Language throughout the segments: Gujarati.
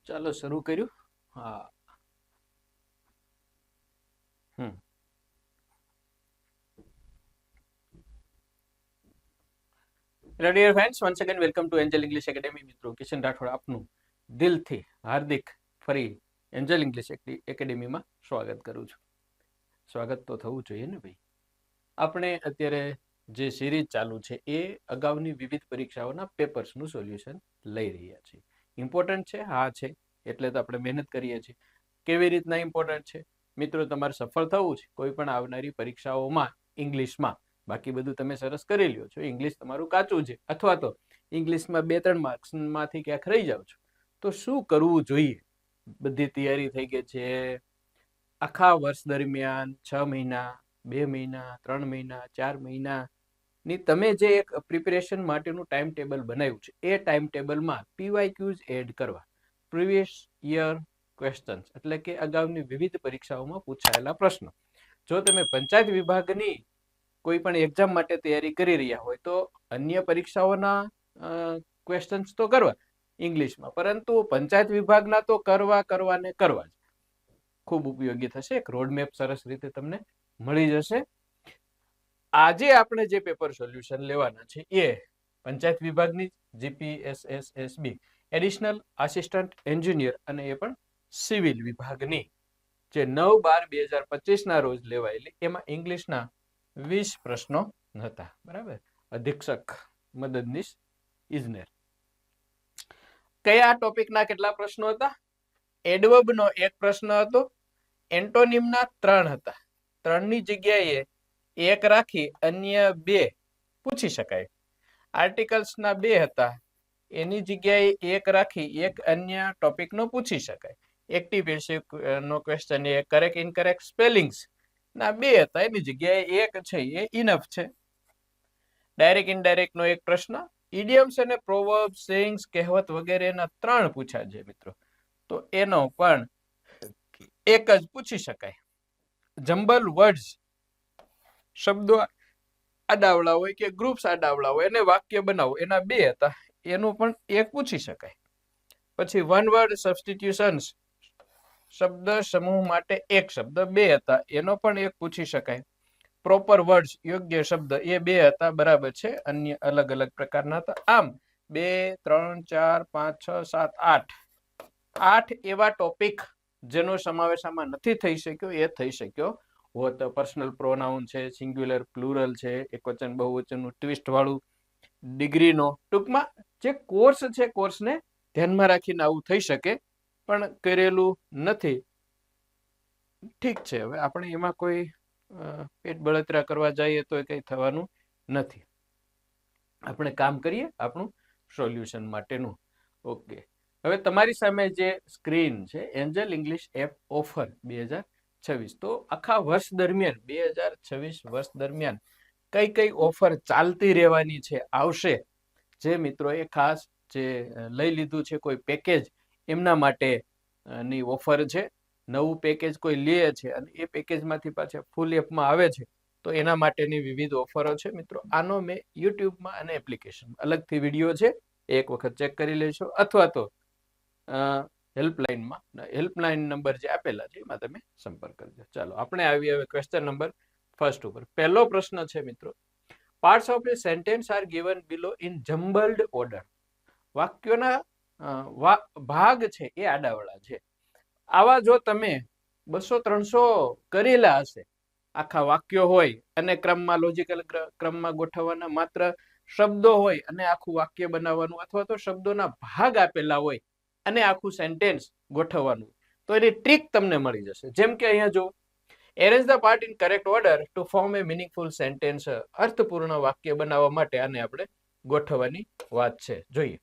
ચાલો શરૂ કર્યું. હા. Hello dear friends, once again welcome to Angel English Academy. મિત્રો કિશન રાઠોડ આપનું દિલથી હાર્દિક ફરી એન્જલ ઇંગ્લિશ એકેડેમીમાં સ્વાગત કરું છું. સ્વાગત તો થવું જોઈએ ને ભાઈ. આપણે અત્યારે જે સિરીઝ ચાલુ છે એ અગાઉની વિવિધ પરીક્ષાઓના પેપર્સનું સોલ્યુશન લઈ રહ્યા છીએ. ઇમ્પોર્ટન્ટ છે? હા છે, એટલે તો આપણે મહેનત કરીએ છીએ. કેવી રીતના ઇમ્પોર્ટન્ટ છે? મિત્રો, તમારે સફળ થવું છે કોઈ પણ આવનારી પરીક્ષાઓમાં ઇંગ્લિશમાં, બાકી બધું તમે સરસ કરી લ્યો છો, ઇંગ્લિશ તમારું કાચું છે, અથવા તો ઇંગ્લિશમાં 2-3 માર્ક્સમાંથી ક્યાંક રહી જાવ છો, તો શું કરવું જોઈએ? બધી તૈયારી થઈ ગઈ છે. આખા વર્ષ દરમિયાન 6 મહિના, 2 મહિના, 3 મહિના, 4 મહિનાની તમે જે એક પ્રિપેરેશન માટેનું ટાઈમ ટેબલ બનાવ્યું છે, એ ટાઈમ ટેબલમાં PYQs એડ કરવા, પ્રીવિયસ યર ક્વેશ્ચન્સ, એટલે કે અગાઉની વિવિધ પરીક્ષાઓમાં પૂછાયેલા પ્રશ્નો. જો તમે પંચાયત વિભાગની કોઈ પણ એક્ઝામ માટે તૈયારી કરી રહ્યા હોય તો અન્ય પરીક્ષાઓના ક્વેશ્ચન્સ તો કરવા ઇંગ્લિશમાં, પરંતુ પંચાયત વિભાગના તો કરવા જ ખૂબ ઉપયોગી થશે. એક રોડમેપ સરસ રીતે તમને મળી જશે. આજે આપણે જે પેપર સોલ્યુશન લેવાના છે એ પંચાયત વિભાગની GPSSSB એડિશનલ આસિસ્ટન્ટ એન્જિનિયર, અને એ પણ સિવિલ વિભાગની, જે 9/12/2025 ના રોજ લેવાયેલી, એમાં ઇંગ્લિશના 20 પ્રશ્નો હતા. બરાબર. અધિક્ષક, મદદનીશ, ઇજનેર. કયા ટોપિકના કેટલા પ્રશ્નો હતા? એડવર્બનો એક પ્રશ્ન હતો, એન્ટોનિમના 3 હતા. 3ની જગ્યાએ 1 રાખી અન્ય 2 પૂછી શકાય. આર્ટિકલ્સના 2 હતા, એની જગ્યાએ 1 રાખી એક અન્ય ટોપિકનો પૂછી શકાય. એક્ટિવ પેસિવ નો ક્વેશ્ચન એ કરેક્ટ ઇનકરેક્ટ સ્પેલિંગ્સ ના 2 હતા, એની જગ્યાએ 1 છે, એ ઇનફ છે. ડાયરેક્ટ ઇનડાયરેક્ટ નો એક પ્રશ્ન, ઇડિયમ્સ અને પ્રોવર્બ્સ, સેઇંગ્સ, કહેવત વગેરેના 3 પૂછ્યા છે મિત્રો, તો એનો પણ 1 જ પૂછી શકાય. જમ્બલ વર્ડ્સ, શબ્દો આડાવડા હોય કે ગ્રુપ્સ આડાવડા હોય અને વાક્ય બનાવો, એના 2 હતા, એનું પણ 1 પૂછી શકાય. પછી વન વર્ડ સબસ્ટિટ્યુશન્સ, શબ્દ સમૂહ માટે 1 શબ્દ, 2 હતા, એનો પણ 1 પૂછી શકાય. પ્રોપર વર્ડ્સ, યોગ્ય શબ્દ, એ 2 હતા, બરાબર છે. અન્ય અલગ અલગ પ્રકારના હતા. આમ 2, 3, 4, 5, 6, 7, 8 એવા ટોપિક જેનો સમાવેશ આમાં નથી થઈ શક્યો, એ થઈ શક્યો હોત. પર્સનલ પ્રોનાઉન છે, સિંગ્યુલર પ્લુરલ છે, એકવચન બહુવચનનું ટ્વિસ્ટ વાળું, ડિગ્રીનો, ટૂંકમાં જે કોર્સ છે, કોર્સને ધ્યાનમાં રાખીને આવું થઈ શકે, પણ કરેલું નથી. ઠીક છે, હવે આપણે એમાં કોઈ પેટ બળતરા કરવા જઈએ તો કઈ થવાનું નથી. આપણે કામ કરીએ આપણું સોલ્યુશન માટેનું. ઓકે, હવે તમારી સામે જે સ્ક્રીન છે, એન્જલ ઇંગ્લિશ એપ ઓફર 2026. તો આખા વર્ષ દરમિયાન 2026 વર્ષ દરમિયાન કઈ કઈ ઓફર ચાલતી રહેવાની છે, આવશે, જે મિત્રો એ ખાસ જે લઈ લીધું છે કોઈ પેકેજ, એમના માટે ની ઓફર છે. નવું પેકેજ કોઈ લે છે અને એ પેકેજમાંથી પાછા ફૂલ એપમાં આવે છે, તો એના માટેની વિવિધ ઓફરો છે મિત્રો. આનો મેં યુટ્યુબમાં અને એપ્લિકેશનમાં અલગથી વિડીયો છે, એક વખત ચેક કરી લેશો, અથવા તો હેલ્પલાઇન નંબર જે આપેલા છે એમાં તમે સંપર્ક કરજો. ચાલો આપણે આવીએ હવે ક્વેશ્ચન નંબર ફર્સ્ટ ઉપર. પહેલો પ્રશ્ન છે મિત્રો, parts of a sentence are given below in jumbled order. વાક્યોના ભાગ છે એ આડાવડા છે. આવા જો તમે 200-300 કરેલા હશે, આખા વાક્યો હોય અને ક્રમમાં, લોજિકલ ક્રમમાં ગોઠવવાના માત્ર શબ્દો હોય અને આખું વાક્ય બનાવવાનું, અથવા તો શબ્દોના ભાગ આપેલા હોય અને આખું સેન્ટેન્સ ગોઠવવાનું, તો એની ટ્રીક તમને મળી જશે. જેમ કે અહીંયા જો, arrange the part in correct order to form a meaningful sentence. અર્થપૂર્ણ વાક્ય બનાવવા માટે આને આપણે ગોઠવવાની વાત છે. જોઈએ,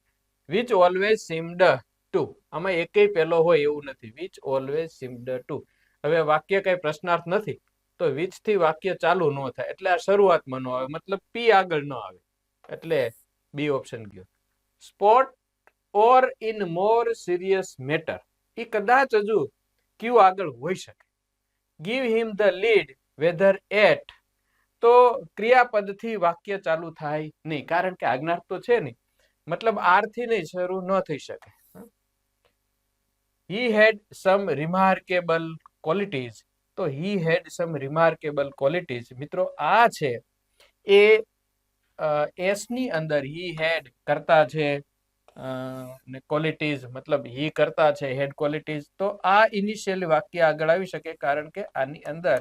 which always seemed to, આમાં એકેય પહેલો હોય એવું નથી. which always seemed to. હવે વાક્ય કઈ પ્રશ્નાર્થ નથી, તો which થી વાક્ય ચાલુ ન થાય, એટલે આ શરૂઆતમાં ન આવે, મતલબ P આગળ ન આવે, એટલે બી ઓપ્શન ગયો. Spot or in more serious matter, એ કદાચ હજુ ક્યુ આગળ હોઈ શકે. give him the lead whether at, તો ક્રિયાપદથી વાક્ય ચાલુ થાય નહીં, કારણ કે આજ્ઞાર્થ તો છે નહીં, મતલબ આર થી નહીં શરૂ ન થઈ શકે. he had some remarkable qualities. તો he had some remarkable qualities. મિત્રો આ છે એ એસ ની અંદર he had કરતા છે ને ક્વોલિટીઝ મતલબ he કરતા છે હેડ ક્વોલિટીઝ. તો આ ઇનિશિયલ વાક્ય આગળ આવી શકે કારણ કે આની અંદર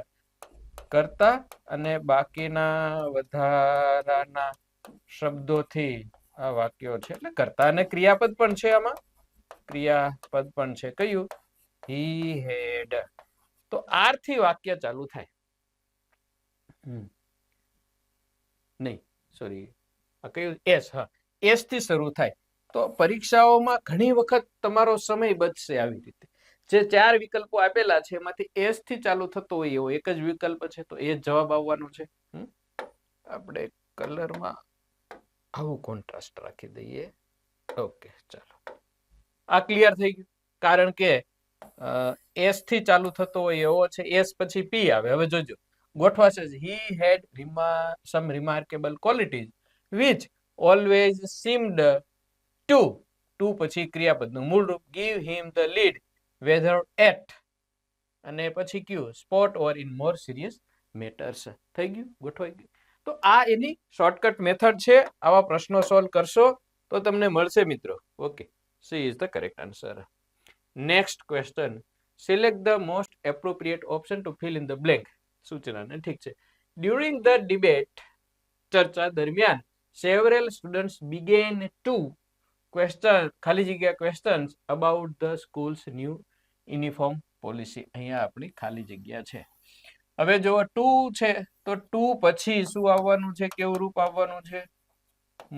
કરતા અને બાકીના વધારાના શબ્દોથી આ વાક્યો છે એટલે કરતા અને ક્રિયાપદ પણ છે આમાં ક્રિયાપદ પણ છે કયું he had. તો આર થી વાક્ય ચાલુ થાય નહીં સોરી આ કયું એસ હા એસ થી શરૂ થાય. તો પરીક્ષાઓમાં ઘણી વખત તમારો સમય બચશે આવી રીતે જે 4 વિકલ્પો આપેલા છે એમાંથી એસ થી ચાલુ થતો હોય એવો એક જ વિકલ્પ છે તો એ જવાબ આવવાનો છે. આપણે કલરમાં આવું કોન્ટ્રાસ્ટ રાખી દઈએ. ઓકે ચાલો આ ક્લિયર થઈ ગયું કારણ કે એસ થી ચાલુ થતો હોય એવો છે એસ પછી પી આવે. હવે જોજો ગોઠવાશે he had some remarkable qualities which always seemed to પછી ક્રિયાપદનું મૂળ રૂપ give him the lead whether at અને પછી કયું sport or in more serious matters. થઈ ગયું ગોઠવાઈ ગયું. તો આ એની શોર્ટકટ મેથડ છે. આવા પ્રશ્નો સોલ્વ કરશો તો તમને મળશે મિત્રો. Okay C is the correct answer. Next question select the most appropriate option to fill in the blank. સૂચનાને ઠીક છે. ડ્યુરિંગ ધ ડિબેટ ચર્ચા દરમિયાન several students began to question ખાલી જગ્યા questions about the school's new uniform policy. અહીંયા આપણી ખાલી જગ્યા છે. હવે જો 2 છે તો 2 પછી શું આવવાનું છે કેવું રૂપ આવવાનું છે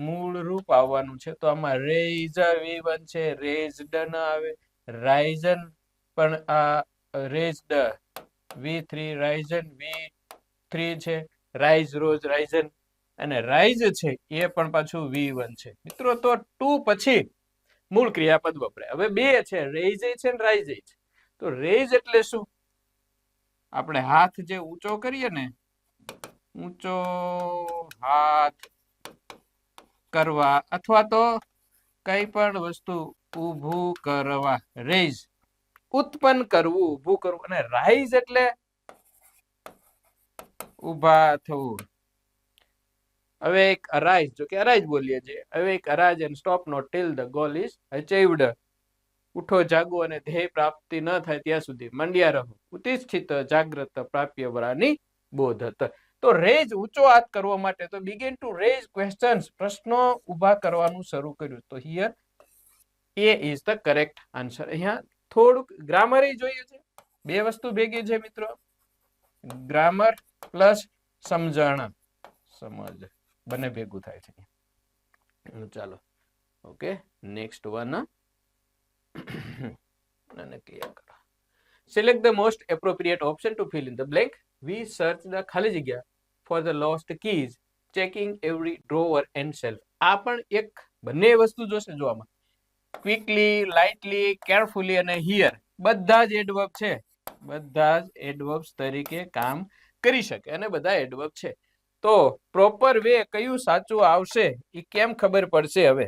મૂળ રૂપ આવવાનું છે. તો આમાં રેઝ v1 છે રેઝડ ન આવે રાઇઝન પણ આ રેઝડ v3 રાઇઝન v3 છે રાઇઝ રોજ રાઇઝન અને રાઇઝ છે એ પણ પાછું v1 છે. મિત્રો તો 2 પછી મૂળ ક્રિયાપદ વપરાય. હવે 2 છે રેઝ છે ને રાઇઝ છે. તો રેઝ એટલે શું આપણે હાથ જે ઊંચો કરીએ ને ઊંચો હાથ કરવા અથવા તો કઈ પણ વસ્તુ ઊભું કરવા રેઝ ઉત્પન્ન કરવું ઊભું કરવું. અને રાઇઝ એટલે ઊભા થવું. હવે એક અરાઇઝ જો કે અરાઇઝ બોલીએ છીએ. હવે એક arise and stop not till the goal is achieved. ઉઠો જાગો અને ધ્યેય પ્રાપ્તિ ન થાય ત્યાં સુધી મંડ્યા રહો ઉત્તિષ્ઠિત જાગ્રત પ્રાપ્ય વરાની બોધત. તો રેઝ ઊંચો હાથ કરવા માટે તો બિગિન ટુ રેઝ ક્વેશ્ચન્સ પ્રશ્નો ઊભા કરવાનું શરૂ કર્યું. તો here A is the correct answer. અહીંયા થોડુંક ગ્રામર જોઈએ છે. બે વસ્તુ ભેગી છે મિત્રો ગ્રામર પ્લસ સમજણ સમજ બંને ભેગું થાય છે. ચાલો ઓકે નેક્સ્ટ વન અને ક્લિયર કરો. Select the most appropriate option to fill in the blank. We search ધ ખાલી જગ્યા for the lost keys checking every drawer and shelf. આ પણ એક બંને વસ્તુ જોશે જોવામાં ક્વિકલી લાઇટલી કેરફુલી અને હિયર બધા જ એડવર્બ છે. બધા જ એડવર્બ્સ તરીકે કામ કરી શકે અને બધા એડવર્બ છે. તો પ્રોપર વે કયું સાચું આવશે એ કેમ ખબર પડશે. હવે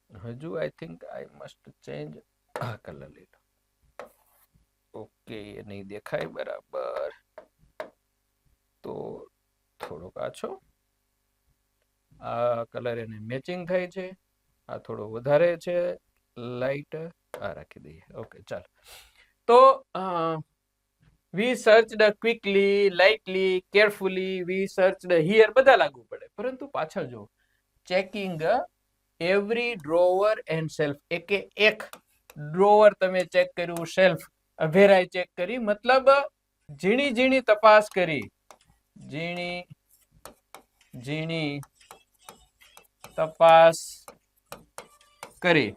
હજુ I think I must change આ કલર લઈ લો. ઓકે નહીં દેખાય બરાબર તો થોડોક આછો આ કલર એને મેચિંગ થાય છે. આ થોડો વધારે છે લાઈટ આ રાખી દઈએ. ઓકે ચાલો. તો we searched quickly lightly carefully we searched here બધા લાગુ પડે. પરંતુ પાછળ જો checking every drawer and shelf. એકે એક ડ્રોવર તમે ચેક કર્યું શેલ્ફ અભેરાય ચેક કરી મતલબ ઝીણી ઝીણી તપાસ કરી ઝીણી ઝીણી તપાસ કરી.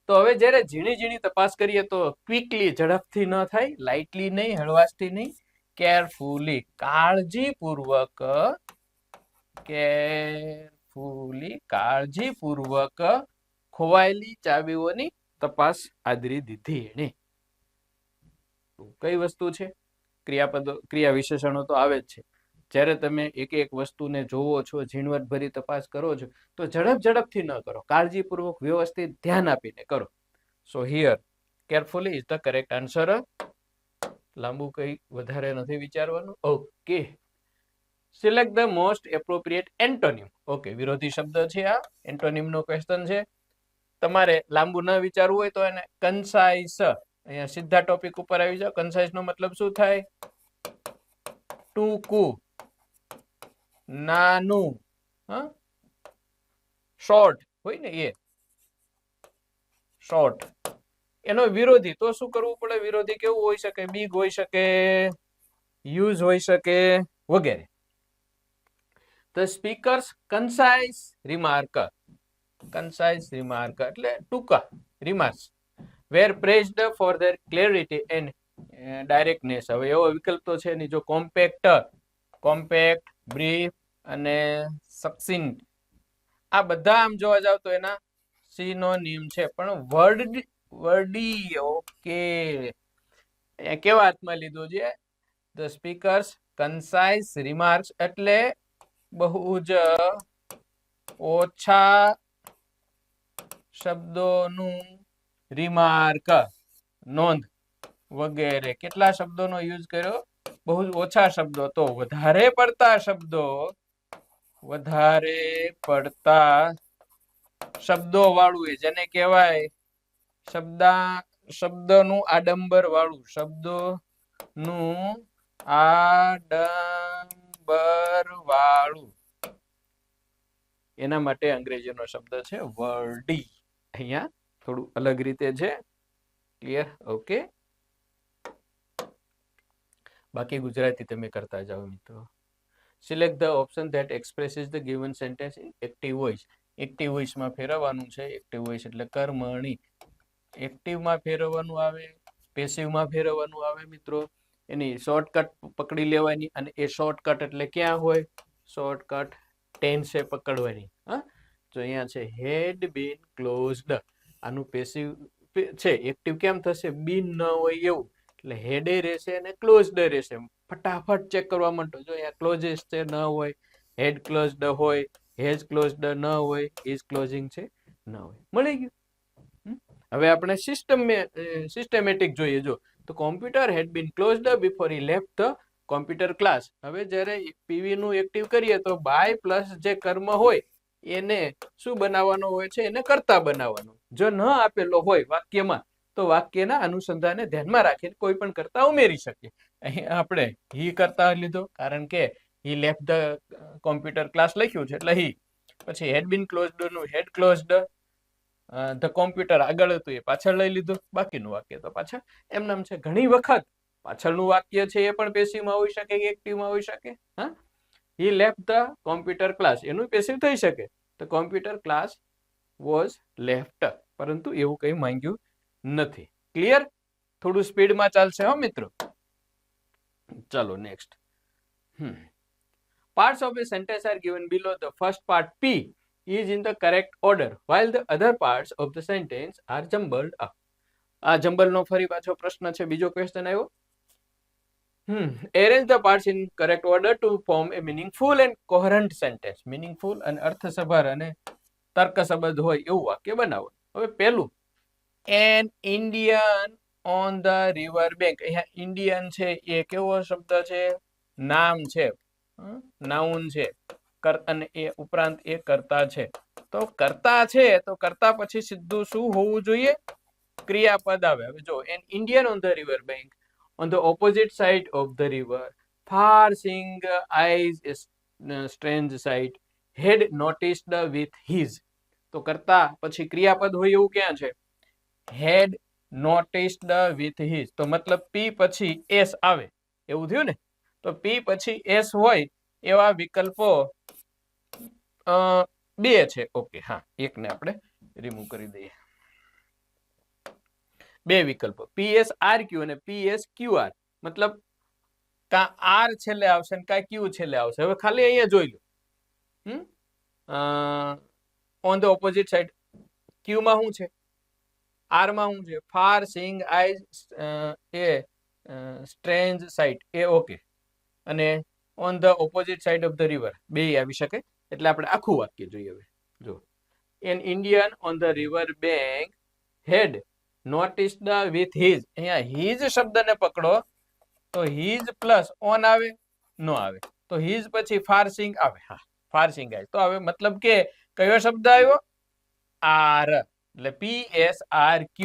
તો હવે જ્યારે ઝીણી ઝીણી તપાસ કરીએ તો ક્વિકલી ઝડપથી ન થાય લાઇટલી નહીં હળવાશથી નહીં કેરફુલી કાળજીપૂર્વક કાળજીપૂર્વક ખોવાયેલી ચાવીઓની તપાસ આદરી દીધી એને. કઈ વસ્તુ છે ક્રિયાપદો ક્રિયા વિશેષણો તો આવે જ છે. જ્યારે તમે એક એક વસ્તુને જોવો છો, ઝીણવટ ભરી તપાસ કરો છો, તો ઝડપથી ન કરો, કાળજીપૂર્વક વ્યવસ્થિત ધ્યાન આપીને કરો. સો here carefully is the correct answer. લાંબુ કઈ વધારે નથી વિચારવાનું. Okay, select the most appropriate antonym. Okay, વિરોધી શબ્દ છે આ, એન્ટોનિમ નો ક્વેશ્ચન છે. તમારે લાંબુ ન વિચારવું હોય તો એને કન્સાઇસ, અહીંયા સીધા ટોપિક ઉપર આવી જાઓ. કન્સાઇસ નો મતલબ શું થાય? ટૂંકું, નાનું, શોર્ટ હોય ને એ શોર્ટ. એનો વિરોધી તો શું કરવું પડે? વિરોધી કેવું હોઈ શકે? બિગ હોઈ શકે, યુઝ હોઈ શકે, વગેરે. The speakers concise remark. Concise remark એટલે ટૂંકા remarks were praised for their clarity and directness. હવે એવો વિકલ્પ તો છે નહીં. જો કોમ્પેક્ટ, બ્રીફ અને સક્સિન્ટ, આ બધા આમ જોવા જાવ તો એના સિનોનિમ છે. પણ વર્ડી, ઓકે, કેવા હાથમાં લીધું છે? The speakers concise remarks એટલે બહુ જ ઓછા શબ્દોનું રિમાર્ક, નોંધ વગેરે. કેટલા શબ્દોનો યુઝ કર્યો? બહુ જ ઓછા શબ્દો. તો વધારે પડતા શબ્દો વાળું એ જેને કહેવાય શબ્દનું આડંબર વાળું, શબ્દોનું આડંબર વાળું, એના માટે અંગ્રેજીનો શબ્દ છે વર્ડી. અહીંયા થોડું અલગ રીતે છે. ક્લિયર? ઓકે, બાકી ગુજરાતી તમે કરતા જાઓ મિત્રો. Select the option that expresses the given sentence in active voice. Active વોઇસમાં ફેરવવાનું છે. એક્ટિવ વોઇસ એટલે કર્મણી. એક્ટિવમાં ફેરવવાનું આવે, પેસિવમાં ફેરવવાનું આવે મિત્રો. એની શોર્ટકટ પકડી લેવાની, અને એ શોર્ટકટ એટલે ક્યાં હોય? શોર્ટકટ ટેન્સે પકડવાની. તો અહીંયા છે હેડ બીન ક્લોઝડ. આનું પેસિવ છે. એક્ટિવ કેમ થશે? બીન ન હોય એવું, એટલે હેડે રહેશે અને ક્લોઝડ રહેશે. ફટાફટ ચેક કરવા માંડો. જો અહીંયા ક્લોઝિસ છે, ન હોય. હેડ ક્લોઝડ હોય, હેઝ ક્લોઝડ ન હોય, ઇઝ ક્લોઝિંગ છે, ન હોય. મળી ગયું. હવે આપણે સિસ્ટમેટિક જોઈએ. જો તો computer had been closed before he left the computer class. હવે જ્યારે પીવી નું એક્ટિવ કરીએ તો બાય પ્લસ જે કર્મ હોય એને શું બનાવવાનો હોય છે? એને કર્તા બનાવવાનો. જો ન આપેલો હોય વાક્યમાં તો વાક્યના અનુસંધાને ધ્યાનમાં રાખીને કોઈ પણ કર્તા ઉમેરી શકીએ. અહીં આપણે હી કર્તા લીધો, કારણ કે હી લેફ્ટ ધ કોમ્પ્યુટર ક્લાસ લખ્યું છે એટલે હી. પછી હેડ બીન ક્લોઝડ નું હેડ ક્લોઝડ, ધ કોમ્પ્યુટર આગળ હતું એ પાછળ લઈ લીધું. બાકીનું વાક્ય તો પાછળ એમનામ છે. ઘણી વખત પાછળનું વાક્ય છે એ પણ પેસિવમાં હોઈ શકે, એક્ટિવમાં હોઈ શકે. હી લેફ્ટ ધ કોમ્પ્યુટર ક્લાસ, એનું પેસિવ થઈ શકે. The computer class was left, પરંતુ એવું કંઈ માંગ્યું નથી. ક્લિયર? થોડું સ્પીડમાં ચાલશે હો મિત્રો. ચાલો next. Parts of a sentence are given below. The first part P is in the correct order while the other parts of the sentence are jumbled up. આ જમ્બલ નો ફરી પાછો પ્રશ્ન છે. બીજો ક્વેશ્ચન આવ્યો. Arrange the parts in correct order to form a meaningful and coherent sentence. meaningful અને અર્થસભર અને તર્કસબદ્ધ હોય એવું વાક્ય બનાવો. હવે પહેલું, an Indian on the river bank. અહીંયા ઇન્ડિયન છે એ કેવો શબ્દ છે? નામ છે, નાઉન છે. અને એ ઉપરાંત એ કર્તા છે. તો કર્તા છે તો કર્તા પછી સીધું શું હોવું જોઈએ? ક્રિયાપદ આવે. હવે જો, an Indian on the river bank, on the opposite side of the river, far seeing eyes, a strange sight, had noticed with his. તો કર્તા પછી ક્રિયાપદ હોય એવું ક્યાં છે? had noticed with his. તો મતલબ પી પછી એસ આવે એવું થયું ને. તો પી પછી એસ હોય એવા વિકલ્પો બે છે. ઓકે, હા, એકને આપણે રિમૂવ કરી દઈએ. બે વિકલ્પો પીએસ આર ક્યુ અને પીએસ ક્યુ આર. મતલબ કા આર છેલ્લે આવશે ને કા ક્યુ છેલ્લે આવશે. હવે ખાલી અહીંયા જોઈ લો. ઓન ધ ઓપોઝિટ સાઈડ ક્યુ માં શું છે? આર માં શું છે? ફાર સીંગ આઈઝ, એ સ્ટ્રેન્જ સાઇટ, એ ઓકે. અને on the opposite side of the river, બે આવી શકે. એટલે આપણે આખું વાક્ય જોઈએ. હવે જો an Indian on the river bank had noticed with his, અહીંયા હિઝ શબ્દને પકડો તો હિઝ પ્લસ ઓન આવે, નો આવે. તો હિઝ પછી ફારસિંગ આવે. હા, ફારસિંગ આવે. તો હવે મતલબ કે કયો શબ્દ આવ્યો? આર, એટલે PSRQ.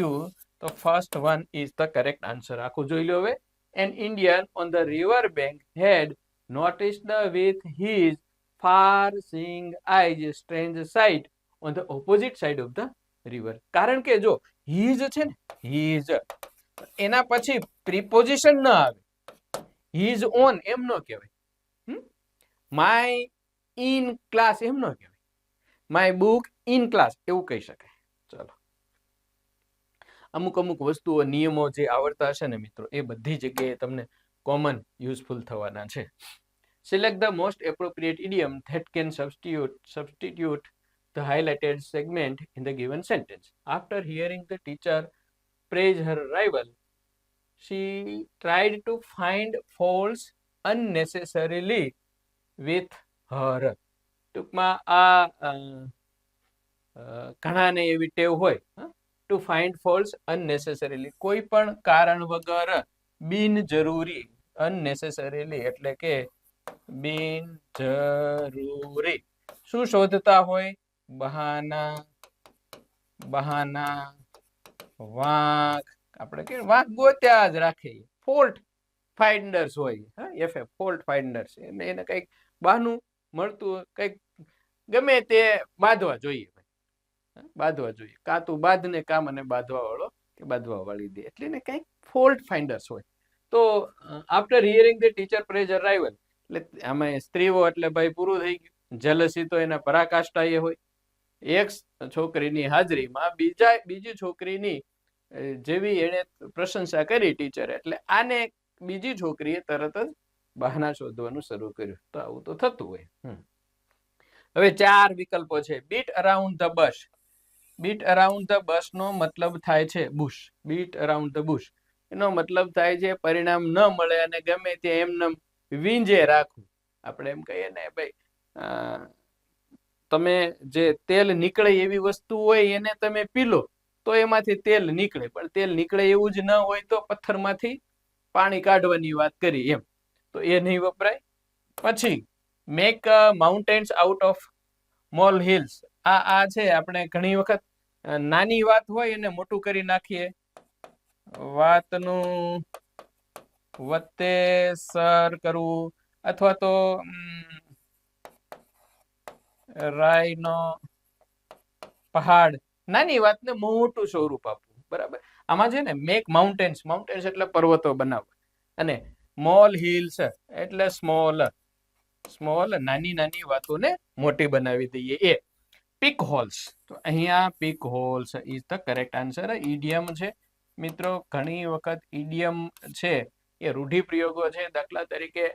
તો first one is the correct answer. આખું જોઈ લો હવે. An Indian on the river bank had noticed with his farseeing eyes strange sight on the opposite side of the river. કારણ કે જો હિઝ છે ને, હિઝ એના પછી પ્રિપોઝિશન ન આવે. હિઝ ઓન એમ ન કહેવાય. માય ઇન ક્લાસ એમ ન કહેવાય. માય બુક ઇન ક્લાસ એવું કહી શકાય. ચલો, અમુક અમુક વસ્તુઓ, નિયમો જે આવડતા હશે ને મિત્રો, એ બધી જગ્યાએ તમને કોમન યુઝફુલ થવાના છે. Select the most appropriate idiom that can substitute the highlighted segment in the given sentence. After hearing the teacher praise her rival, she tried to find faults unnecessarily with her. ટૂંકમાં આ ઘણાને એવી ટેવ હોય, ટુ ફાઇન્ડ ફોલ્ટ્સ અનનેસેસરીલી, કોઈ પણ કારણ વગર બિનજરૂરી, અનનેસેસરીલી એટલે કે બિનજરૂરી શું શોધતા હોય? બહાના, બહાના, વાંક. આપણે કે વાંક ગોત્યા જ રાખે. ફોલ્ટ ફાઇન્ડર્સ હોય, FF ફોલ્ટ ફાઇન્ડર્સ. એને કંઈક બહાનું મળતું, કંઈક ગમે તે બાંધવા જોઈએ, બાંધવા જોઈએ. કાં તું બાંધ ને કામ, અને બાંધવા વાળો કે બાંધવા વાળી દે. એટલે એને કંઈક ફોલ્ટ ફાઇન્ડર્સ હોય. તો after hearing the teacher praise Har rival, એટલે આમાં સ્ત્રીઓ એટલે ભાઈ પૂરું થઈ ગયું. જેલસી તો એના પરાકાષ્ઠા એ હોય. એક છોકરીની હાજરીમાં બીજી છોકરીની જેવી એને પ્રશંસા કરી ટીચર, એટલે આને બીજી છોકરીએ તરત જ બહાના શોધવાનું શરૂ કર્યું. તો આવું તો થતું હોય. હવે 4 વિકલ્પો છે. Beat around the bus. Beat around the bus નો મતલબ થાય છે bush. Beat around the bush એનો મતલબ થાય છે પરિણામ ન મળે અને ગમે તે એમને વીંજે રાખવું. આપણે એમ કહીએ ને ભાઈ, તમે જે તેલ નીકળે એવી વસ્તુ હોય એને તમે પી લો તો એમાંથી તેલ નીકળે, પણ તેલ નીકળે એવું જ ન હોય તો પથ્થરમાંથી પાણી કાઢવાની વાત કરી એમ. તો એ નહીં વપરાય. પછી make mountains out of mall hills. આ છે આપણે ઘણી વખત નાની વાત હોય એને મોટું કરી નાખીએ. વાતનું વત્તેસર કરવું, અથવા તો રાયનો પહાડ, નાની વાતને મોટું સ્વરૂપ આપવું. બરાબર. આમાં છે ને મેક માઉન્ટેન્સ, માઉન્ટેન્સ એટલે પર્વતો બનાવવા, અને મોલ હિલ્સ એટલે સ્મોલ, સ્મોલ નાની નાની વાતોને મોટી બનાવી દઈએ. A pick holes. તો અહીંયા pick holes is the correct answer. Idiom છે મિત્રો. ઘણી વખત ઇડિયમ છે એ રૂઢિપ્રયોગો છે. દાખલા તરીકે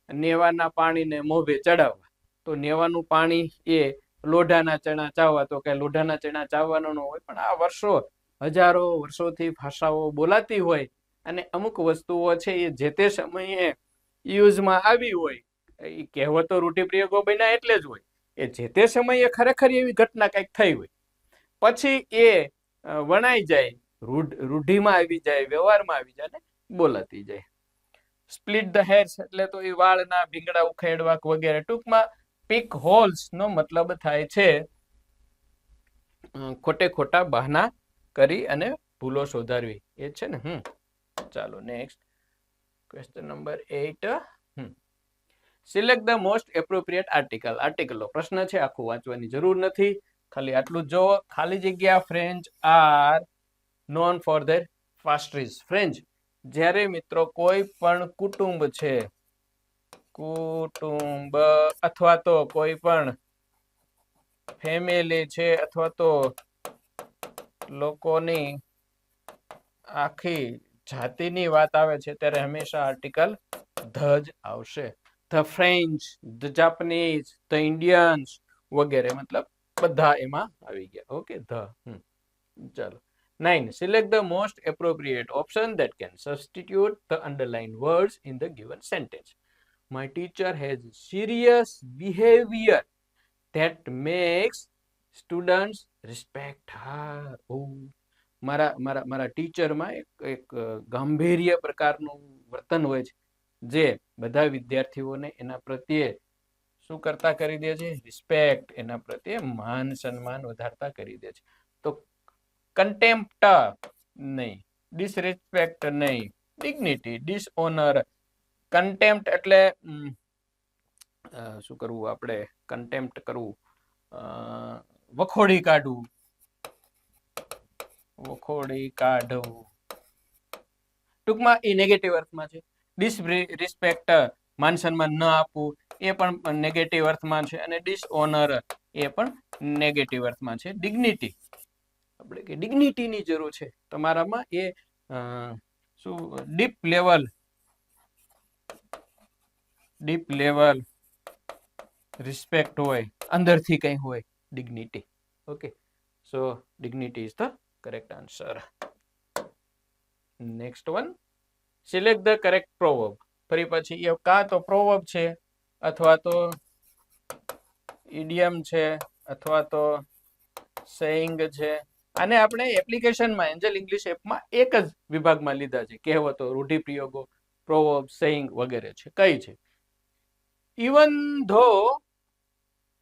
નેવાના પાણીને મોભે ચડાવવા. તો નેવાનું પાણી એ લોઢાના ચણા ચાવવા. તો કે લોઢાના ચણા ચાવવાનો ન હોય, પણ આ વર્ષો, હજારો વર્ષોથી ભાષાઓ બોલાતી હોય, અને અમુક વસ્તુઓ છે એ જે તે સમયે યુઝમાં આવી હોય. એ કહેવતો રૂઢિપ્રયોગો બન્યા એટલે જ હોય. એ જે તે સમયે ખરેખર એવી ઘટના કંઈક થઈ હોય, પછી એ વણાઈ જાય, રૂઢિમાં આવી જાય, વ્યવહારમાં આવી જાય, ને બોલાતી જાય. સ્પ્લિટ ધ હેર્સ એટલે તો એ વાળના ભીંગડા ઉખેડવા વગેરે. ટૂંકમાં પીક હોલ્સ નો મતલબ થાય છે ખોટે ખોટા બહાના કરી અને ભૂલો શોધારવી. એ છે ને. ચાલો next question number 8. Select the most appropriate article. આર્ટિકલનો પ્રશ્ન છે, આખું વાંચવાની જરૂર નથી, ખાલી આટલું જ જોવો. ખાલી જગ્યા French are known for their pastries. French જ્યારે મિત્રો કોઈ પણ કુટુંબ છે, કુટુંબ અથવા તો કોઈ પણ ફેમિલી છે, અથવા તો લોકોની આખી જાતિની વાત આવે છે, ત્યારે હંમેશા આર્ટિકલ ધ જ આવશે. The French, the Japanese, the Indians વગેરે, મતલબ બધા એમાં આવી ગયા. Okay, the. ચાલો 9. Select the most appropriate option that can substitute the underlined words in the given sentence. My teacher has serious behavior that makes students respect her. મારા ટીચરમાં એક ગાંભીર્ય પ્રકારનું વર્તન હોય છે જે બધા વિદ્યાર્થીઓને એના પ્રત્યે શું કરતા કરી દે છે? રિસ્પેક્ટ, એના પ્રત્યે માન સન્માન વધારતા કરી દે છે. તો કન્ટેમ્પ્ટ નહીં, ડિસરિસ્પેક્ટ નહીં, ડિગ્નિટી, ડિસઓનર. કન્ટેમ્પ્ટ એટલે શું કરવું આપણે? કન્ટેમ્પ્ટ કરવું, વખોડી કાઢવું, વખોડી કાઢવું. ટૂંકમાં એ નેગેટિવ અર્થમાં છે. ડિસરિસ્પેક્ટ, માન સન્માન ન આપવું, એ પણ નેગેટિવ અર્થમાં છે. અને ડિસઓનર એ પણ નેગેટિવ અર્થમાં છે. ડિગ્નિટી, આપણે કે ડિગ્નિટીની જરૂર છે તમારામાં, એ શું ડીપ લેવલ રિસ્પેક્ટ હોય, અંદરથી કઈ હોય, dignity. Okay, so dignity is the correct answer. Next one, select the correct proverb. ફરી પછી એ કાં તો પ્રોવર્બ છે, અથવા તો ઇડિયમ છે, અથવા તો સેઇંગ છે. આને આપણે એપ્લિકેશનમાં એન્જલ ઇંગ્લિશ એપમાં એક જ વિભાગમાં લીધા છે. કહેવતો, રૂઢિપ્રયોગો, પ્રોવર્બ, સેઇંગ વગેરે છે. કઈ છે? Even though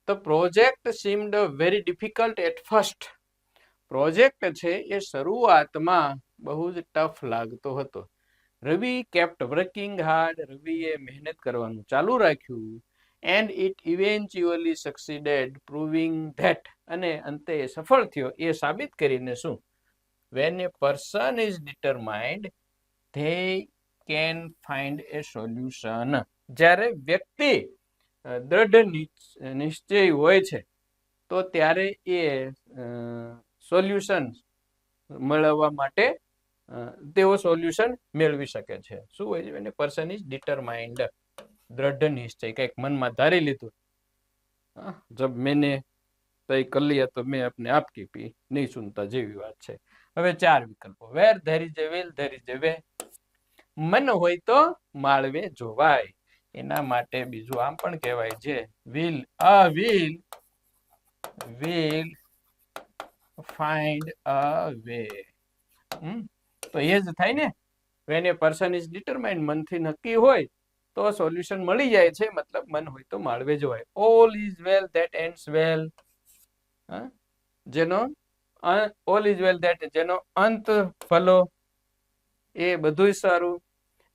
the project seemed very difficult at first. Project છે એ શરૂઆતમાં બહુ જ ટફ લાગતો હતો. રવિ kept working hard. રવિએ મહેનત કરવાનું ચાલુ રાખ્યું. And it eventually succeeded, proving that. અને અંતે સફળ થયો, એ સાબિત કરીને શું? When a person is determined, they can find a solution. જ્યારે વ્યક્તિ દ્રઢ નિશ્ચય હોય છે તો ત્યારે એ સોલ્યુશન મેળવવા માટે તેઓ સોલ્યુશન મેળવી શકે છે. શું હોય છે? એને પર્સન ઇઝ ડિટરમાઇન્ડ, દ્રઢ નિશ્ચય, કંઈક મનમાં ધારી લીધું. જબ મેને તય કર લિયા તો મેં આપને આપકી પી નહીં સુનતા જેવી વાત છે. હવે 4 વિકલ્પો. Where there is a will there is a way. મન હોય તો માળવે જોવાય. એના માટે બીજું આમ પણ કહેવાય છે, વિલ ફાઇન્ડ અ વે. તો એ જ થાય ને. When a person is determined, મનથી નક્કી હોય તો સોલ્યુશન મળી જાય છે. મતલબ મન હોય તો માળવે જોવાય. All is well that ends well. જેનો ઓલ ઇઝ વેલ ધેટ, જેનો અંત ભલો, એ બધું સારું.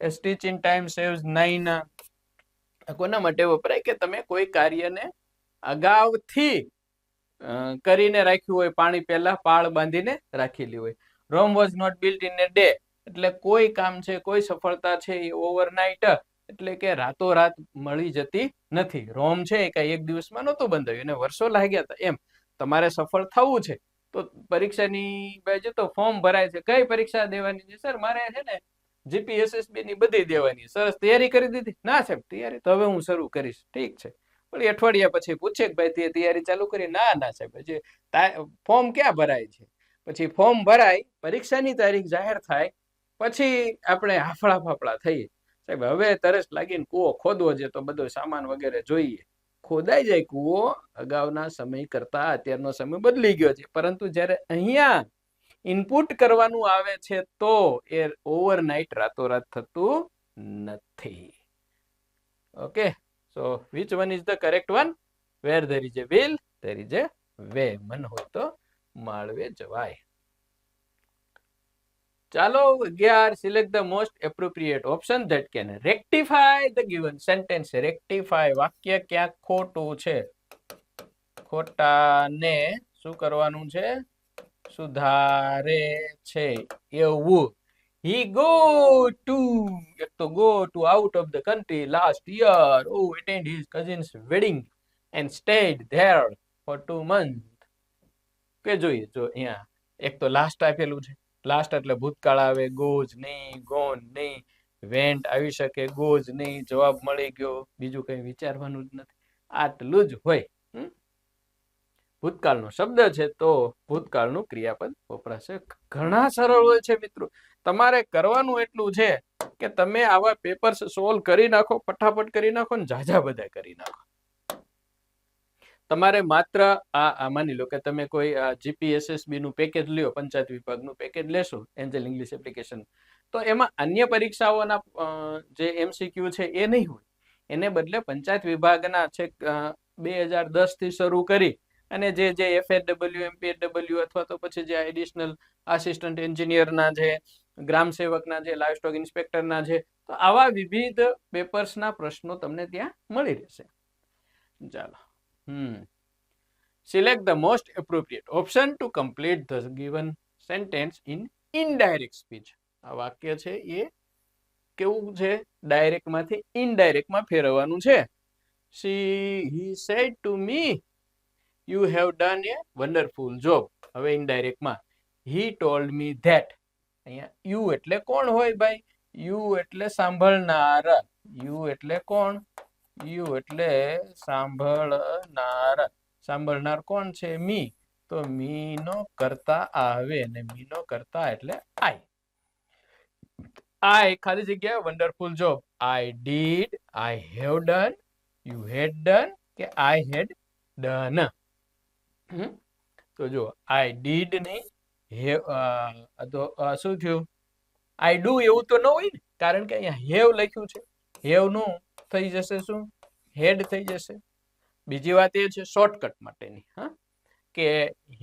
A stitch in time saves 9. કોના માટે વપરાય? કે તમે કોઈ કાર્યને અગાઉથી કરીને રાખ્યું હોય, પાણી પહેલા પાળ બાંધીને રાખેલી હોય. Rome was not built in a day. એટલે કોઈ કામ છે, કોઈ સફળતા છે એ ઓવરનાઇટ, એટલે કે રાતોરાત મળી જતી નથી. રોમ છે એ કઈ એક દિવસમાં નહોતું બંધાયું, એને વર્ષો લાગ્યા હતા. એમ તમારે સફળ થવું છે તો પરીક્ષાની બાજુ તો ફોર્મ ભરાય છે. કઈ પરીક્ષા દેવાની છે? સર મારે છે ને GPSSB ની બધી દેવાની. સરસ, તૈયારી કરી દીધી? ના સાહેબ, તૈયારી તો હવે હું શરૂ કરીશ. ઠીક છે, પણ અઠવાડિયા પછી પૂછે કે ભાઈ તે તૈયારી ચાલુ કરી? ના સાહેબ, હજી ફોર્મ ક્યાં ભરાય છે? પછી ફોર્મ ભરાય, પરીક્ષાની તારીખ જાહેર થાય, પછી આપણે હાફળા ફાફળા થઈએ. સાહેબ હવે તરસ લાગીને કૂવો ખોદવો છે તો બધો સામાન વગેરે જોઈએ. ખોદાઈ જાય કૂવો. અગાઉના સમય કરતા અત્યારનો સમય બદલી ગયો છે, પરંતુ જ્યારે અહીંયા ઇનપુટ કરવાનું આવે છે તો એ ઓવરનાઇટ રાતોરાત થતું નથી. Okay, so which one is the correct one? Where there is a will there is a way. મન હોય તો માળવે જવાય. ચાલો 11, select the most appropriate option that can rectify the given sentence. Rectify, વાક્ય ક્યાંક ખોટું છે, ખોટાને શું કરવાનું છે? સુધારે છે એવું. He go to, એક તો go to out of the country last year. Attend his cousin's wedding and stayed there for 2 months. કે જોઈએ જો અહીંયા એક તો લાસ્ટ આપેલું છે. લાસ્ટ એટલે ભૂતકાળ આવે, ગોઝ નહીં, ગોન નહીં, વેન્ટ આવી શકે, ગોઝ નહીં, જવાબ મળી ગયો, બીજું કઈ વિચારવાનું જ નથી, આટલું જ હોય. ભૂતકાળનો શબ્દ છે તો ભૂતકાળનું ક્રિયાપદ વપરાશે. ઘણા સરળ હોય છે મિત્રો. તમારે કરવાનું એટલું છે કે તમે આવા પેપર્સ સોલ્વ કરી નાખો, ફટાફટ કરી નાખો ને ઝાઝા બધા કરી નાખો. તમારે માત્ર આ માની લો કે તમે કોઈ જીપીએસએસબી નું પેકેજ લ્યો, પંચાયત વિભાગનું પેકેજ લેશો, એન્જલ ઇંગ્લિશ એપ્લિકેશન, તો એમાં અન્ય પરીક્ષાઓના જે એમસીક્યુ છે એ નહીં હોય. એને બદલે પંચાયત વિભાગના છે 2010 થી શરૂ કરી અને જે એફએડબલ્યુ, એમપીએડબલ્યુ અથવા તો પછી જે એડિશનલ આસિસ્ટન્ટ એન્જિનિયરના છે, ગ્રામ સેવકના છે, લાઇવ સ્ટોક ઇન્સ્પેક્ટરના છે, તો આવા વિવિધ પેપર્સના પ્રશ્નો તમને ત્યાં મળી રહેશે. ચાલો, select the most appropriate option to complete the given sentence in indirect speech. આ વાક્ય છે એ કેવું છે? ડાયરેક્ટ માંથી ઇનડાયરેક્ટમાં ફેરવવાનું છે. he said to me you have done a wonderful job. હવે ઇનડાયરેક્ટમાં he told me that. અહીંયા યુ એટલે કોણ હોય ભાઈ? યુ એટલે સાંભળનાર. યુ એટલે કોણ? યુ એટલે સાંભળનાર. સાંભળનાર કોણ છે? મી. તો મી નો કરતા આવે ને મી નો કરતા એટલે આઈ. I ખાલી જગ્યા wonderful job. I did, I have done, you had done કે I had done. તો જો I did નહીં, તો શું થયું? I do એવું તો ન હોય ને, કારણ કે અહીંયા have લખ્યું છે. have નું થઈ જશે શું? had થઈ જશે. બીજી વાત એ છે શોર્ટકટ માટેની, કે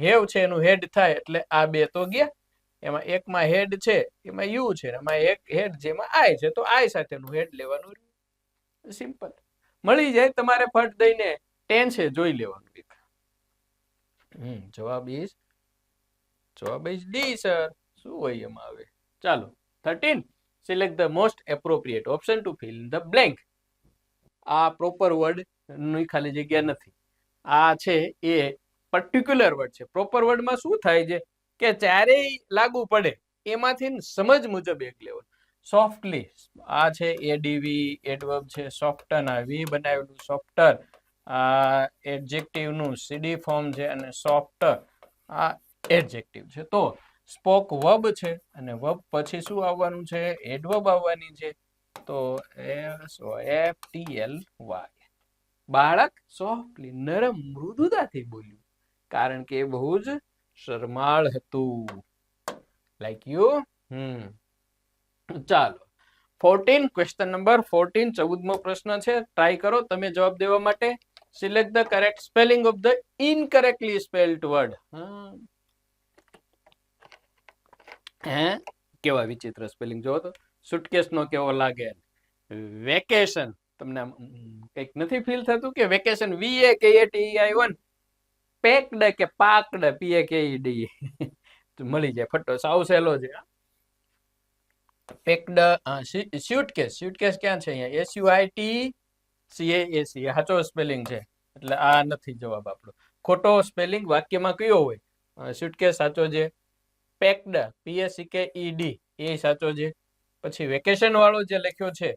have છે એનું head થાય એટલે આ બે તો ગયા. એમાં એકમાં હેડ છે, એમાં યુ છે, એમાં એક હેડ જેમાં આઈ છે, તો આઈ સાથેનું હેડ લેવાનું. સિમ્પલ મળી જાય તમારે. ફટ દઈને ટેન્સ જોઈ લેવાનું. જવાબ ઇઝ ડી સર. શું હોય એમાં આવે? ચાલો 13, select the most appropriate option to fill in the blank. આ પ્રોપર વર્ડ ની ખાલી જગ્યા નથી. આ છે એ પર્ટિક્યુલર વર્ડ છે. પ્રોપર વર્ડમાં શું થાય છે કે ચારેય લાગુ પડે એમાંથી સમજ મુજબ એક લેવલ. સોફ્ટલી, આ છે એડીવી એડવર્બ છે. સોફ્ટન, આ વી બનાવેલું સોફ્ટર. આ એડજેક્ટિવ નું સીડી ફોર્મ છે અને સોફ્ટર આ એડજેક્ટિવ છે. તો સ્પોક વર્બ છે અને વર્બ પછી શું આવવાનું છે? એડવર્બ આવવાની છે. તો SOFTLY. બાળક સોફ્ટલી, નરમ મૃદુતાથી બોલ્યું, કારણ કે બહુ જ શરમાળ હતું. Like you. ચાલો 14, ક્વેશ્ચન નંબર 14, 14મો પ્રશ્ન છે. ટ્રાય કરો તમે જવાબ દેવા માટે. Select the correct spelling of the incorrectly spelled word. કેવા વિચિત્ર સ્પેલિંગ જોવો તો. સુટકેસ નો કેવો લાગે. વેકેશન, તમને કઈક નથી ફીલ થતું કે વેકેશન VAKATEI1, પેકડ કે પાકડ PAKED મળી જાય ફટો. સાવ સહેલો છે. પેકડ. સ્યુટકેસ, સ્યુટકેસ ક્યાં છે? અહીંયા SUITCAS સાચો સ્પેલિંગ છે, એટલે આ નથી જવાબ આપણો. ખોટો સ્પેલિંગ વાક્યમાં કયો હોય? સ્યુટકેસ સાચો છે. પેકડ PACKED એ સાચો છે. પછી વેકેશન વાળો જે લખ્યો છે,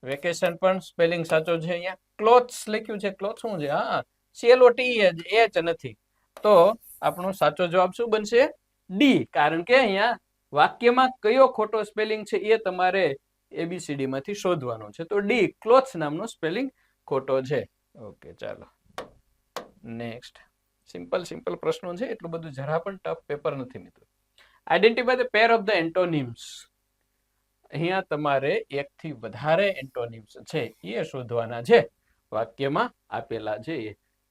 વેકેશન પણ સ્પેલિંગ સાચો છે. અહીંયા ક્લોથ્સ લખ્યું છે, ક્લોથ શું છે? CLOTH નથી. તો આપણો સાચો જવાબ શું બનશે? ડી. કારણ કે અહીંયા વાક્યમાં કયો ખોટો સ્પેલિંગ છે એ તમારે ABCD માંથી શોધવાનો છે. તો ડી, ક્લોથ્સ નામનો સ્પેલિંગ ખોટો છે. ઓકે, ચાલો નેક્સ્ટ. સિમ્પલ પ્રશ્નો છે, એટલું બધું જરા પણ ટફ પેપર નથી મિત્રો. Identify the pair of the antonyms. અહીંયા તમારે એકથી વધારે એન્ટોનિમ્સ છે એ શોધવાના છે. વાક્યમાં આપેલા છે.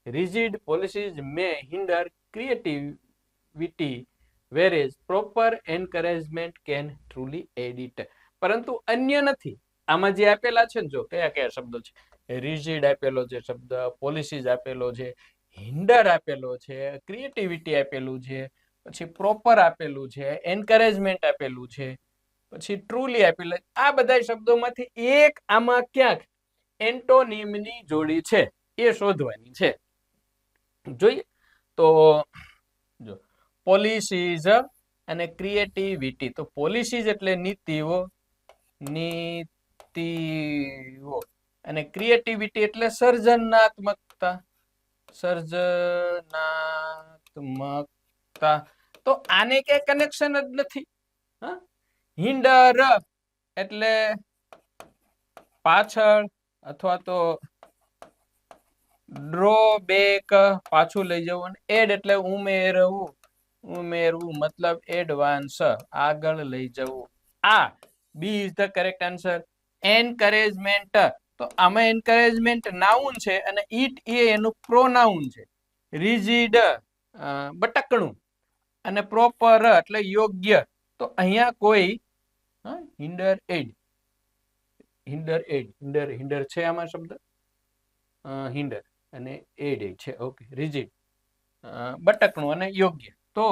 Rigid policies May hinder creativity, whereas proper encouragement can truly aid it. પરંતુ અન્ય નથી. આમાં જે આપેલા છે ને, જો કયા કયા શબ્દો છે. રિજિડ આપેલો છે શબ્દ, પોલિસીઝ આપેલો છે, હિન્ડર આપેલો છે, ક્રિએટિવિટી આપેલું છે, પછી પ્રોપર આપેલું છે, એન્કરેજમેન્ટ આપેલું છે, પછી ટ્રુલી આપેલું. આ બધા શબ્દોમાંથી એક આમાં ક્યાંક એન્ટોનિમની જોડી છે એ શોધવાની છે. જોઈએ તો જો પોલિસીઝ અને ક્રિએટિવિટી. તો પોલિસીઝ એટલે નીતિઓ અને ક્રિએટિવિટી એટલે સર્જનાત્મકતા. તો આને ક્યાંય કનેક્શન જ નથી. હિન્ડર એટલે પાછળ અથવા તો ડ્રો બેક પાછું લઈ જવું, અને એડ એટલે ઉમેરવું, ઉમેરવું મતલબ એડવાન્સ આગળ લઈ જવું. આ B is the correct answer. Encouragement, તો આમાં એન્કરેજમેન્ટ નાઉન છે અને ઇટ એ એનું પ્રોનાઉન છે. રિજિડ બટકણું, અને પ્રોપર એટલે યોગ્ય. તો અહીંયા કોઈ hinder add, hinder add, hinder hinder છે આમાં શબ્દ, હિન્ડર અને એડ છે. ઓકે, રિજિડ બટકણું અને યોગ્ય. તો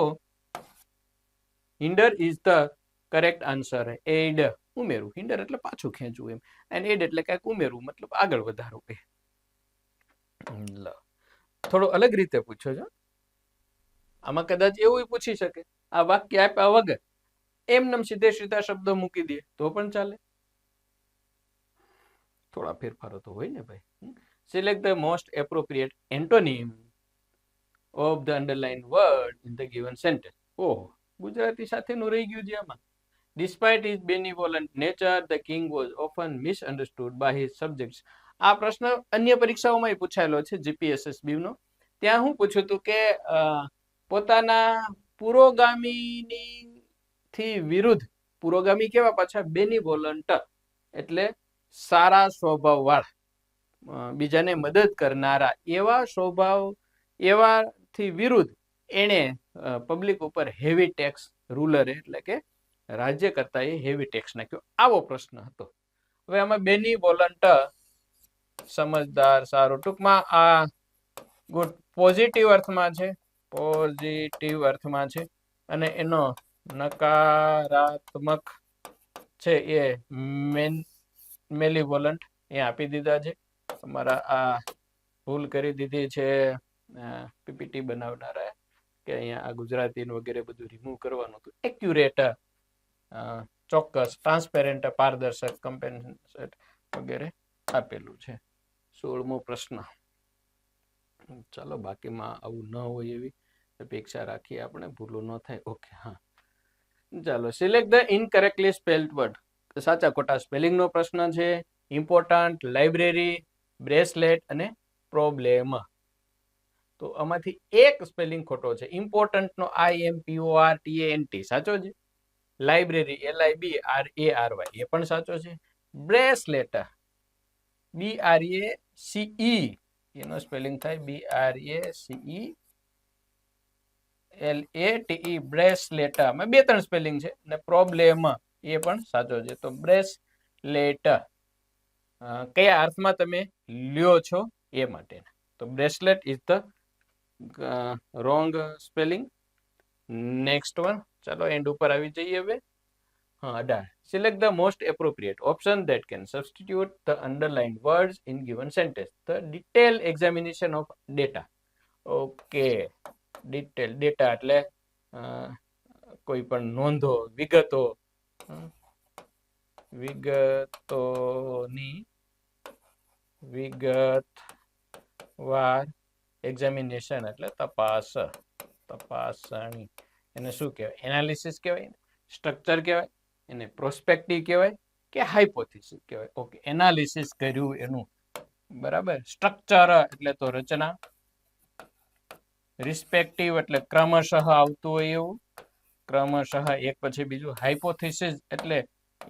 hinder is the correct answer. Add ઉમેરવું, હિન્ડર એટલે પાછું ખેંચવું એમ, અને એડ એટલે કઈક ઉમેરવું મતલબ આગળ વધારવું. થોડું અલગ રીતે પૂછો છો. આમાં કદાચ એવું પૂછી શકે, આ વાક્ય આપ્યા વગર એમનેમ સીધે સીધા શબ્દો મૂકી દે તો પણ ચાલે. થોડા ફેરફારો તો હોય ને ભાઈ. Select the most appropriate antonym of the underline word in the given sentence. ઓહો, ગુજરાતી સાથેનું રહી ગયું છે આમાં. Despite his benevolent nature, the king was often misunderstood by his subjects. આ પ્રશ્ન અન્ય પરીક્ષાઓમાં પૂછાયેલો છે, જીપીએસએસબી નો. ત્યાં હું પૂછ્યું હતું કે પોતાના પુરોગામીની થી વિરુદ્ધ, પુરોગામી કેવા પાછા, બેનિવોલન્ટ એટલે સારા સ્વભાવ વાળા, બીજાને મદદ કરનારા, એવા સ્વભાવ, એવાથી વિરુદ્ધ એને પબ્લિક ઉપર હેવી ટેક્સ, રૂલર એટલે કે રાજ્ય કરતા એ હેવી ટેક્સ નાખ્યો, આવો પ્રશ્ન હતો. હવે આમાં બેનિવોલન્ટ સમજદાર, સારું, ટૂંકમાં આ ગુડ પોઝિટિવ અર્થમાં છે, પોઝિટિવ અર્થમાં છે, અને એનો નકારાત્મક છે એ મેલિવોલન્ટ એ આપી દીધા છે. તમારા આ ભૂલ કરી દીધી છે પીપીટી બનાવનારા, કે અહીંયા આ ગુજરાતી વગેરે બધું રિમૂવ કરવાનું હતું. એક્યુરેટ, ચોક્કસ, ટ્રાન્સપેરેન્ટ, પારદર્શક, કમ્પેન્સેટ વગેરે આપેલું છે. 16મો પ્રશ્ન. ચાલો, બાકીમાં આવું ન હોય એવી અપેક્ષા રાખીએ આપણે, ભૂલો ન થાય. ઓકે, હા, ચાલો. Select the incorrectly spelled word. સાચા ખોટા સ્પેલિંગ નો પ્રશ્ન છે. ઇમ્પોર્ટન્ટ, લાઇબ્રેરી, બ્રેસલેટ અને પ્રોબ્લેમ. તો આમાંથી એક સ્પેલિંગ ખોટો છે. ઇમ્પોર્ટન્ટ નો IMPORTANT સાચો છે. લાઇબ્રેરી LIBRARY એ પણ સાચો છે. બ્રેસલેટ BRACE એનો સ્પેલિંગ થાય BRACELATE, બ્રેસલેટ. માં 2-3 સ્પેલિંગ છે. અને પ્રોબ્લેમ એ પણ સાચો છે. તો બ્રેસલેટ કયા અર્થમાં તમે લ્યો છો એ માટે. તો bracelet is the wrong spelling. Next one. ચાલો, એન્ડ ઉપર આવી જઈએ હવે. હા, 18. Select the most appropriate option that can substitute the underlined words in given sentence. The detailed examination of data. Okay, detail data એટલે કોઈ પણ નોંધો, વિગતો, વિગતોની વિગતવાર, એક્ઝામિનેશન એટલે તપાસ, તપાસણી. એને શું કહેવાય? એનાલિસિસ કહેવાય, સ્ટ્રક્ચર કહેવાય, એને પ્રોસ્પેક્ટિવ કહેવાય કે હાઇપોથિસિસ કહેવાય. ઓકે, એનાલિસિસ કર્યું એનું, બરાબર. સ્ટ્રક્ચર એટલે તો રચના, રિસ્પેક્ટિવ એટલે ક્રમશઃ આવતું હોય એવું, ક્રમશઃ એક પછી બીજું. હાઇપોથિસિસ એટલે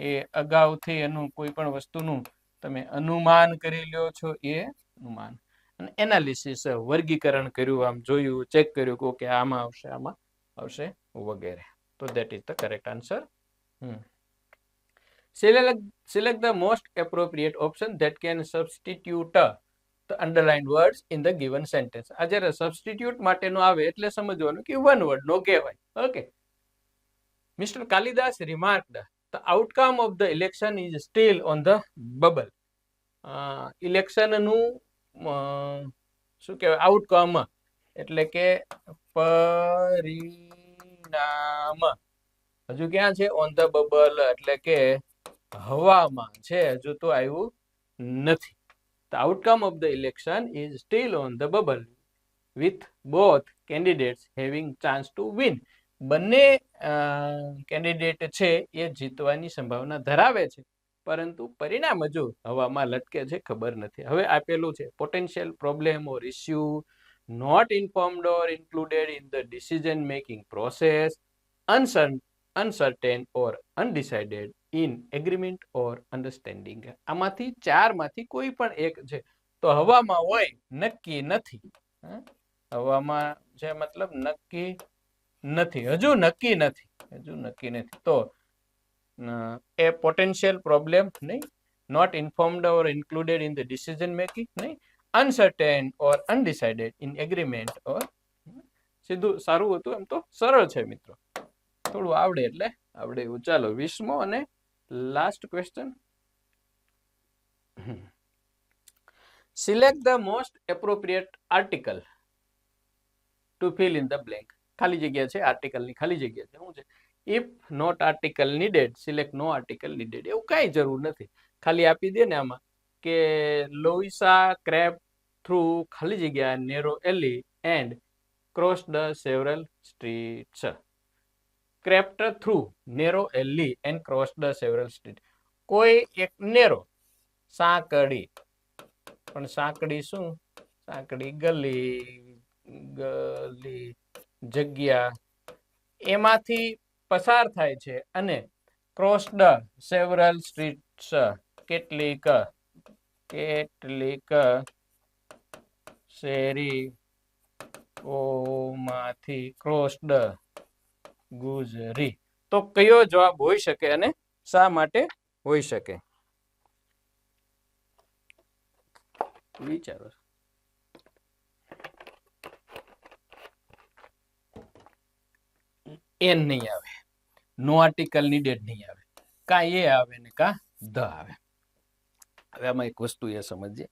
એ અગાઉથી એનું કોઈ પણ વસ્તુનું તમે અનુમાન કરી લ્યો છો એ અનુમાન. અને એનાલિસિસ વર્ગીકરણ કર્યું, આમ જોયું, ચેક કર્યું કે આમાં આવશે, આમાં આવશે વગેરે. તો that is the correct answer. Select the most appropriate option that can substitute the underlined words in the given sentence. આ જ્યારે સબસ્ટિટ્યુટ માટેનો આવે એટલે સમજવાનું કે વન વર્ડ નો કહેવાય. Okay. Mr. Kalidas remarked the outcome of the election is still on the bubble. ઇલેક્શનનું શું કહેવાય? આઉટકમ એટલે કે પરિણામ હજુ ક્યાં છે? ઓન ધ બબલ એટલે કે હવામાં છે, હજુ તો આવ્યું નથી. The outcome of the election is still on the bubble with both candidates having chance to win. બંને કેન્ડિડેટ છે એ જીતવાની સંભાવના ધરાવે છે, પરંતુ પરિણામ હજુ હવામાં લટકે છે, ખબર નથી. હવે આપેલું છે potential problem or issue not informed or included in the decision making process, uncertain or undecided in agreement or understanding. આમાંથી ચારમાંથી કોઈ પણ એક છે તો હવામાં હોય નક્કી નથી. હવામાં છે મતલબ નક્કી નથી, હજુ નક્કી નથી. તો એ પોટેન્શિયલ પ્રોબ્લેમ નહીં, not informed or included in the decision making નહીં, uncertain or undecided in agreement or. સીધું સારું હતું, એમ તો સરળ છે મિત્રો, થોડું આવડે એટલે આવડે એવું. ચાલો 20મો અને last question. Select the most appropriate article to fill in the blank. ખાલી જગ્યા છે, આર્ટિકલની ખાલી જગ્યા છે. શું છે? If not article needed select no article needed. એવું કાંઈ જરૂર નથી, ખાલી આપી દે ને આમાં કે લોઇસા ક્રેપ થ્રુ ખાલી જગ્યા narrow alley and cross the several streets. Crept through narrow alley and cross the several street. કોઈ એક નેરો સાંકડી, પણ સાંકડી શું? સાંકડી ગલી જગ્યા એમાંથી પસાર થાય છે અને ક્રોસ ધ સેવરલ સ્ટ્રીટ્સ કેટલીક શેરીઓમાંથી ક્રોસ ધ ગુજરી. તો કયો જવાબ હોઈ શકે અને શા માટે હોઈ શકે? વિચારો. એન નહીં આવે, નો આર્ટિકલ નીડેડ નહીં આવે, કા એ આવે ને કા ધ આવે. હવે આમાં એક વસ્તુ એ સમજીએ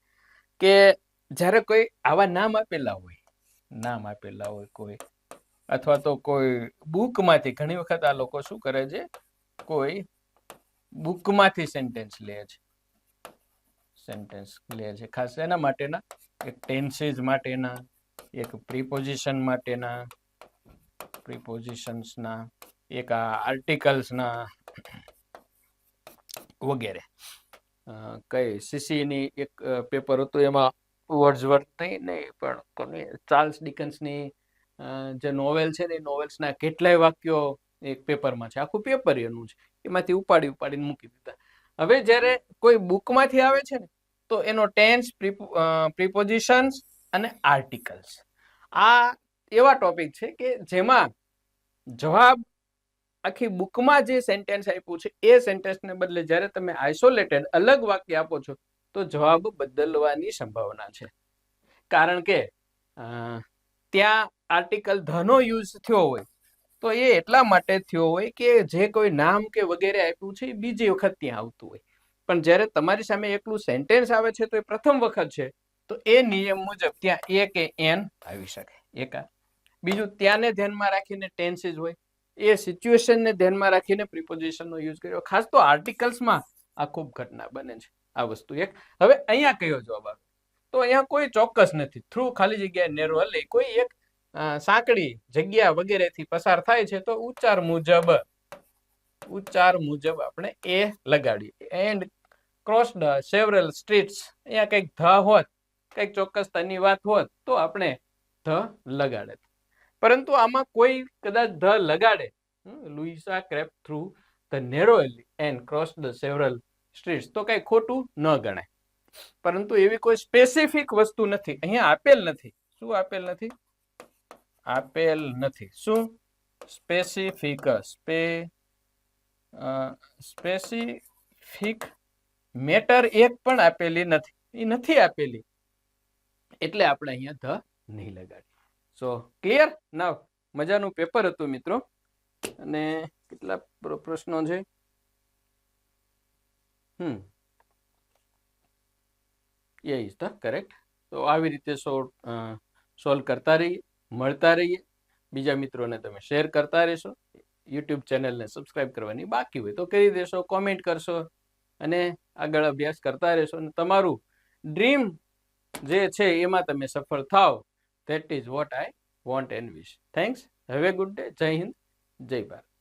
કે જ્યારે કોઈ આવા નામ આપેલા હોય કોઈ, અથવા તો કોઈ બુકમાંથી, ઘણી વખત આ લોકો શું કરે છે, કોઈ બુકમાંથી સેન્ટેન્સ લે છે, ખાસ એના માટેના, એક ટેન્સીસ માટેના, એક પ્રિપોઝિશન્સના, એક આ આર્ટિકલ્સના વગેરે. કઈ સીસીની એક પેપર હતું, એમાં વર્ડ્સવર્થ નહીં પણ ચાર્લ્સ ડિકન્સની જે નોવેલ છે ને, એ નોવેલ્સના કેટલાય વાક્યો એક પેપરમાં છે, આખું પેપર એનું છે, એમાંથી ઉપાડીને મૂકી દીધા. હવે જ્યારે કોઈ બુકમાંથી આવે છે ને, તો એનો ટેન્સ, પ્રિપોઝિશન્સ અને આર્ટિકલ્સ, આ એવા ટોપિક છે કે જેમાં જવાબ આખી બુકમાં જે સેન્ટેન્સ આપ્યું છે એ સેન્ટેન્સને બદલે જ્યારે તમે આઇસોલેટેડ અલગ વાક્ય આપો છો તો જવાબ બદલવાની સંભાવના છે. કારણ કે ત્યાં આર્ટિકલ ધનો યુઝ થયો હોય તો એ એટલા માટે થયો હોય કે જે કોઈ નામ કે વગેરે આપ્યું છે એ બીજી વખત ત્યાં આવતું હોય. પણ જ્યારે તમારી સામે એકલું સેન્ટેન્સ આવે છે તો એ પ્રથમ વખત છે, તો એ નિયમ મુજબ ત્યાં એ કે એન આવી શકે. એકા બીજું, ત્યાંને ધ્યાનમાં રાખીને ટેન્સીસ હોય, એ સિચ્યુએશનને ધ્યાનમાં રાખીને પ્રિપોઝિશનનો યુઝ કર્યો. ખાસ તો આર્ટિકલ્સમાં આ ખૂબ ઘટના બને છે. આ વસ્તુ એક. હવે અહીંયા કયો જવાબ આવે? તો અહીંયા કોઈ ચોક્કસ નથી. થ્રુ ખાલી જગ્યા નેરો એલી, કોઈ એક સાંકડી જગ્યા વગેરેથી પસાર થાય છે, તો ઉચ્ચાર મુજબ આપણે એ લગાડીએ. And cross the several streets, અહીંયા કંઈક ધ હોત, કંઈક ચોક્કસતાની વાત હોત તો આપણે ધ લગાડે. પરંતુ આમાં કોઈ કદાચ ધ લગાડે, Luisa crepe through the narrow alley and cross the several streets, તો કઈ ખોટું ન ગણાય. પરંતુ એવી કોઈ સ્પેસિફિક વસ્તુ નથી, અહીંયા આપેલ નથી. શું આપેલ નથી? શું? સ્પેસિફિક મેટર એક પણ આપેલી નથી. એ નથી આપેલી એટલે આપણે અહીંયા ધ નહીં લગાડીએ. સો ક્લિયર? નાવ મજાનું પેપર હતું મિત્રો, અને કેટલા પ્રશ્નો છે? એ ઇઝ ધ કરેક્ટ. તો આવી રીતે સોલ્વ કરતા રહીએ, મળતા રહીએ. બીજા મિત્રોને તમે શેર કરતા રહેશો. યુટ્યુબ ચેનલને સબસ્ક્રાઇબ કરવાની બાકી હોય તો કરી દેશો, કોમેન્ટ કરશો અને આગળ અભ્યાસ કરતા રહેશો. અને તમારું ડ્રીમ જે છે એમાં તમે સફળ થાવ. That is what I want and wish. Thanks. Have a good day. Jai Hind. જય ભારત.